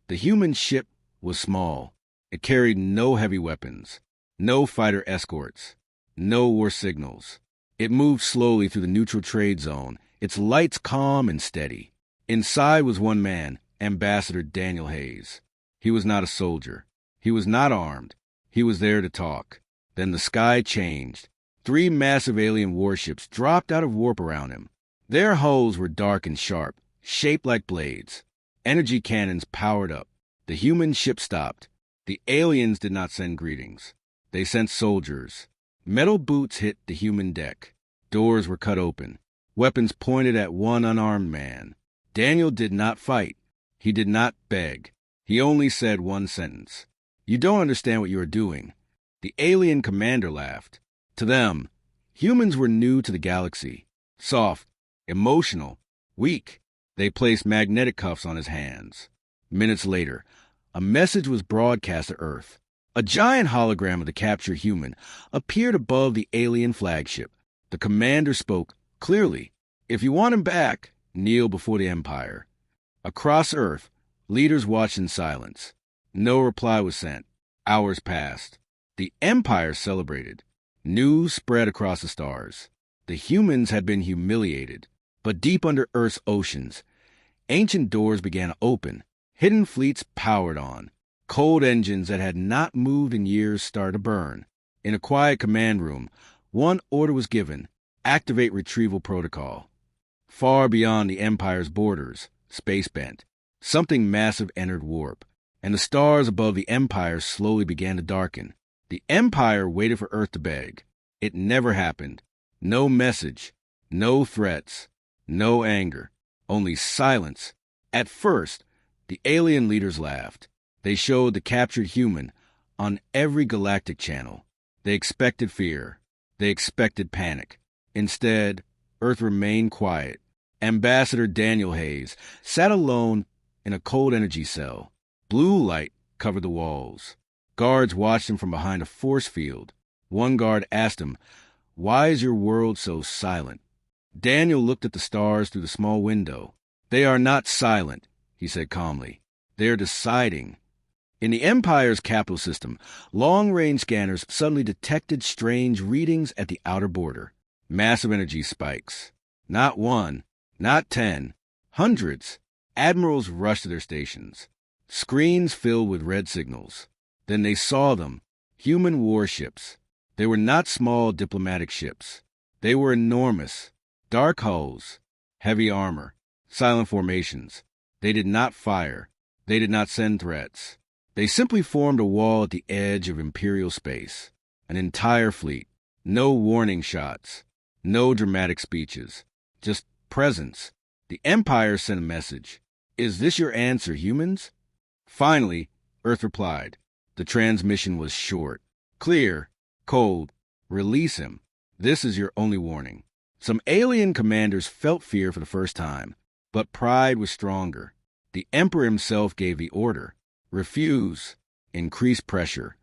The human ship was small. It carried no heavy weapons, no fighter escorts, no war signals. It moved slowly through the neutral trade zone, its lights calm and steady. Inside was one man, Ambassador Daniel Hayes. He was not a soldier. He was not armed. He was there to talk. Then the sky changed. 3 massive alien warships dropped out of warp around him. Their hulls were dark and sharp, shaped like blades. Energy cannons powered up. The human ship stopped. The aliens did not send greetings. They sent soldiers. Metal boots hit the human deck. Doors were cut open. Weapons pointed at one unarmed man. Daniel did not fight. He did not beg. He only said one sentence. "You don't understand what you are doing." The alien commander laughed. To them, humans were new to the galaxy. Soft, emotional, weak. They placed magnetic cuffs on his hands. Minutes later, a message was broadcast to Earth. A giant hologram of the captured human appeared above the alien flagship. The commander spoke clearly. "If you want him back, kneel before the Empire." Across Earth, leaders watched in silence. No reply was sent. Hours passed. The Empire celebrated. News spread across the stars. The humans had been humiliated. But deep under Earth's oceans, ancient doors began to open. Hidden fleets powered on. Cold engines that had not moved in years started to burn. In a quiet command room, one order was given: activate retrieval protocol. Far beyond the Empire's borders, space bent. Something massive entered warp, and the stars above the Empire slowly began to darken. The Empire waited for Earth to beg. It never happened. No message, no threats, no anger, only silence. At first, the alien leaders laughed. They showed the captured human on every galactic channel. They expected fear. They expected panic. Instead, Earth remained quiet. Ambassador Daniel Hayes sat alone in a cold energy cell. Blue light covered the walls. Guards watched him from behind a force field. One guard asked him, "Why is your world so silent?" Daniel looked at the stars through the small window. "They are not silent," he said calmly. "They are deciding." In the Empire's capital system, long-range scanners suddenly detected strange readings at the outer border. Massive energy spikes. Not 1, not 10, hundreds. Admirals rushed to their stations. Screens filled with red signals. Then they saw them, human warships. They were not small diplomatic ships. They were enormous, dark hulls, heavy armor, silent formations. They did not fire. They did not send threats. They simply formed a wall at the edge of Imperial space. An entire fleet. No warning shots. No dramatic speeches. Just presence. The Empire sent a message. "Is this your answer, humans?" Finally, Earth replied. The transmission was short, clear, cold. "Release him. This is your only warning." Some alien commanders felt fear for the first time, but pride was stronger. The Emperor himself gave the order. Refuse. Increase pressure.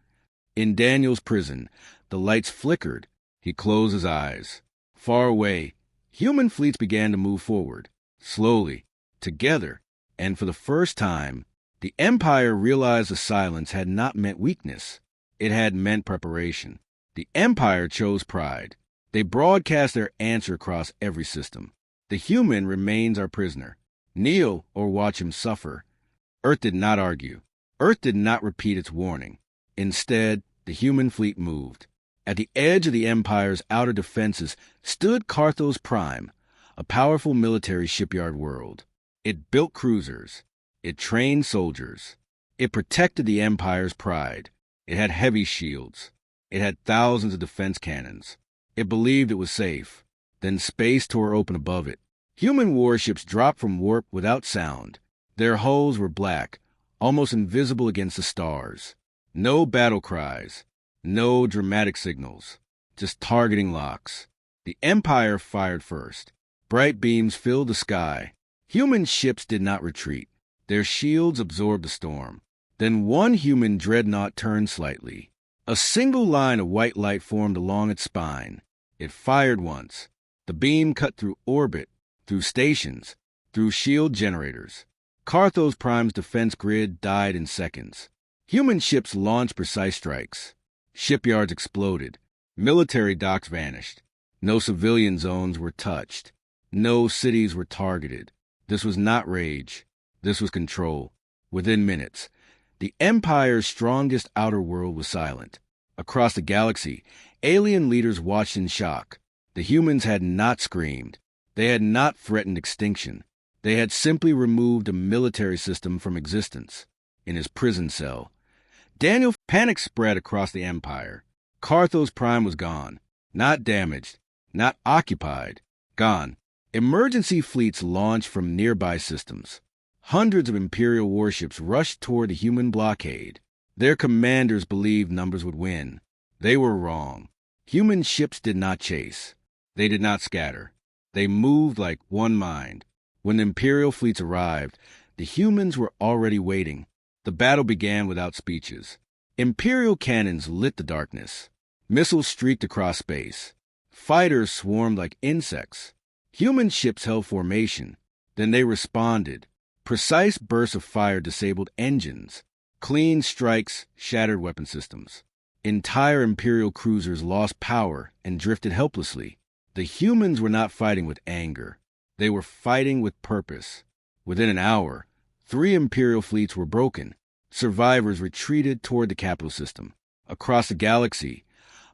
In Daniel's prison, the lights flickered. He closed his eyes. Far away, human fleets began to move forward, slowly, together, and for the first time, the Empire realized the silence had not meant weakness. It had meant preparation. The Empire chose pride. They broadcast their answer across every system. The human remains our prisoner. Kneel or watch him suffer. Earth did not argue. Earth did not repeat its warning. Instead, the human fleet moved. At the edge of the Empire's outer defenses stood Carthos Prime, a powerful military shipyard world. It built cruisers. It trained soldiers. It protected the Empire's pride. It had heavy shields. It had thousands of defense cannons. It believed it was safe. Then space tore open above it. Human warships dropped from warp without sound. Their hulls were black, almost invisible against the stars. No battle cries. No dramatic signals. Just targeting locks. The Empire fired first. Bright beams filled the sky. Human ships did not retreat. Their shields absorbed the storm. Then one human dreadnought turned slightly. A single line of white light formed along its spine. It fired once. The beam cut through orbit, through stations, through shield generators. Carthos Prime's defense grid died in seconds. Human ships launched precise strikes. Shipyards exploded. Military docks vanished. No civilian zones were touched. No cities were targeted. This was not rage. This was control. Within minutes, the Empire's strongest outer world was silent. Across the galaxy, alien leaders watched in shock. The humans had not screamed. They had not threatened extinction. They had simply removed a military system from existence. In his prison cell, Daniel panic spread across the Empire. Carthos Prime was gone. Not damaged. Not occupied. Gone. Emergency fleets launched from nearby systems. Hundreds of Imperial warships rushed toward the human blockade. Their commanders believed numbers would win. They were wrong. Human ships did not chase. They did not scatter. They moved like one mind. When the Imperial fleets arrived, the humans were already waiting. The battle began without speeches. Imperial cannons lit the darkness. Missiles streaked across space. Fighters swarmed like insects. Human ships held formation. Then they responded. Precise bursts of fire disabled engines. Clean strikes shattered weapon systems. Entire Imperial cruisers lost power and drifted helplessly. The humans were not fighting with anger. They were fighting with purpose. Within an hour, 3 Imperial fleets were broken. Survivors retreated toward the capital system. Across the galaxy,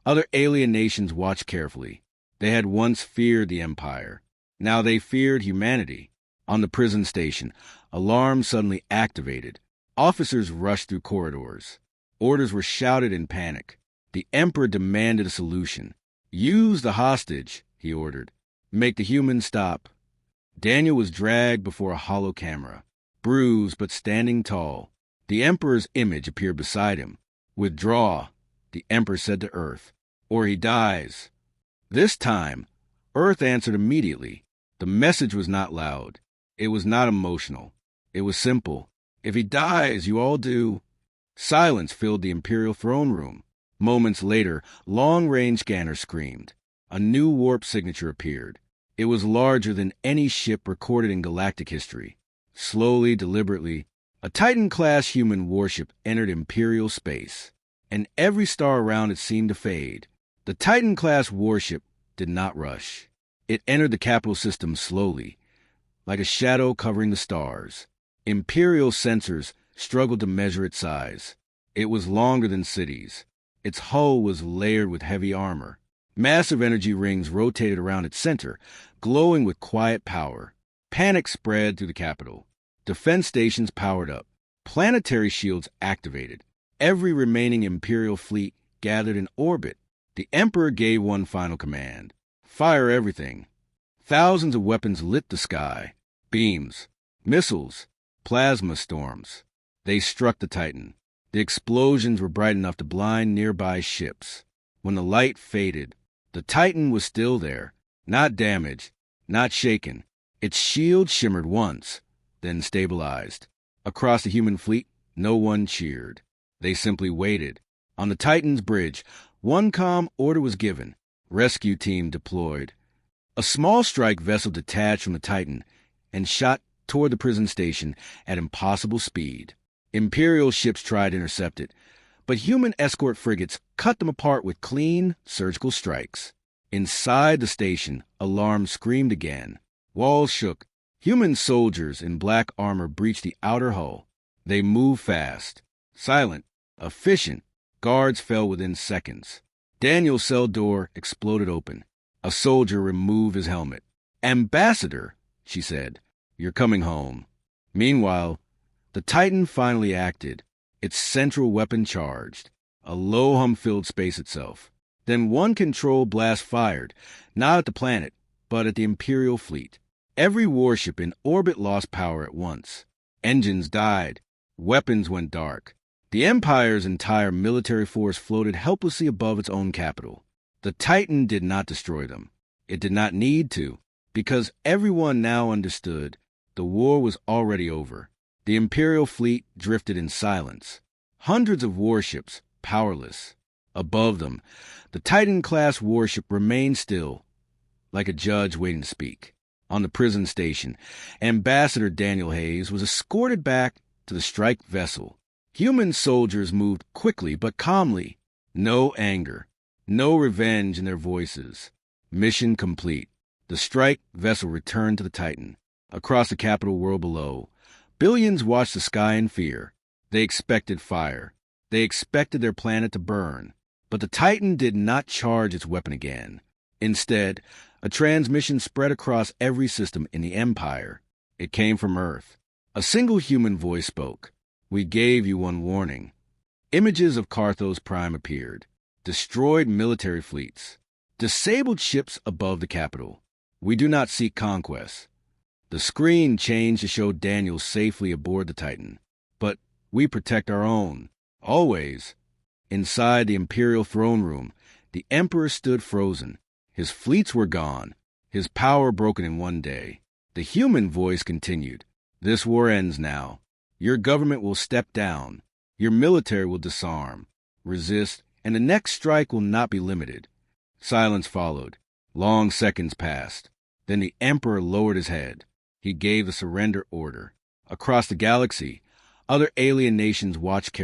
other alien nations watched carefully. They had once feared the Empire. Now they feared humanity. On the prison station, alarms suddenly activated. Officers rushed through corridors. Orders were shouted in panic. The Emperor demanded a solution. "Use the hostage," he ordered. "Make the humans stop." Daniel was dragged before a hollow camera. Bruised but standing tall, the Emperor's image appeared beside him. "Withdraw," the Emperor said to Earth, "or he dies." This time, Earth answered immediately. The message was not loud. It was not emotional. It was simple. "If he dies, you all do." Silence filled the Imperial throne room. Moments later, long-range scanners screamed. A new warp signature appeared. It was larger than any ship recorded in galactic history. Slowly, deliberately, a Titan-class human warship entered Imperial space, and every star around it seemed to fade. The Titan-class warship did not rush. It entered the capital system slowly, like a shadow covering the stars. Imperial sensors struggled to measure its size. It was longer than cities. Its hull was layered with heavy armor. Massive energy rings rotated around its center, glowing with quiet power. Panic spread through the capital. Defense stations powered up. Planetary shields activated. Every remaining Imperial fleet gathered in orbit. The Emperor gave one final command. "Fire everything." Thousands of weapons lit the sky. Beams, missiles, plasma storms. They struck the Titan. The explosions were bright enough to blind nearby ships. When the light faded, the Titan was still there, not damaged, not shaken. Its shield shimmered once, then stabilized. Across the human fleet, no one cheered. They simply waited. On the Titan's bridge, one calm order was given. Rescue team deployed. A small strike vessel detached from the Titan and shot toward the prison station at impossible speed. Imperial ships tried to intercept it, but human escort frigates cut them apart with clean, surgical strikes. Inside the station, alarms screamed again. Walls shook. Human soldiers in black armor breached the outer hull. They moved fast, silent, efficient. Guards fell within seconds. Daniel's cell door exploded open. A soldier removed his helmet. "Ambassador," she said, "you're coming home." Meanwhile, the Titan finally acted. Its central weapon charged. A low hum filled space itself. Then one control blast fired, not at the planet, but at the Imperial fleet. Every warship in orbit lost power at once. Engines died. Weapons went dark. The Empire's entire military force floated helplessly above its own capital. The Titan did not destroy them. It did not need to, because everyone now understood the war was already over. The Imperial fleet drifted in silence. Hundreds of warships, powerless. Above them, the Titan-class warship remained still, like a judge waiting to speak. On the prison station, Ambassador Daniel Hayes was escorted back to the strike vessel. Human soldiers moved quickly but calmly. No anger, no revenge in their voices. Mission complete. The strike vessel returned to the Titan. Across the capital world below, billions watched the sky in fear. They expected fire. They expected their planet to burn. But the Titan did not charge its weapon again. Instead, a transmission spread across every system in the Empire. It came from Earth. A single human voice spoke. "We gave you one warning." Images of Carthos Prime appeared. Destroyed military fleets. Disabled ships above the capital. "We do not seek conquest." The screen changed to show Daniel safely aboard the Titan. "But we protect our own. Always." Inside the Imperial throne room, the Emperor stood frozen. His fleets were gone, his power broken in one day. The human voice continued. "This war ends now. Your government will step down. Your military will disarm, resist, and the next strike will not be limited." Silence followed. Long seconds passed. Then the Emperor lowered his head. He gave the surrender order. Across the galaxy, other alien nations watched carefully.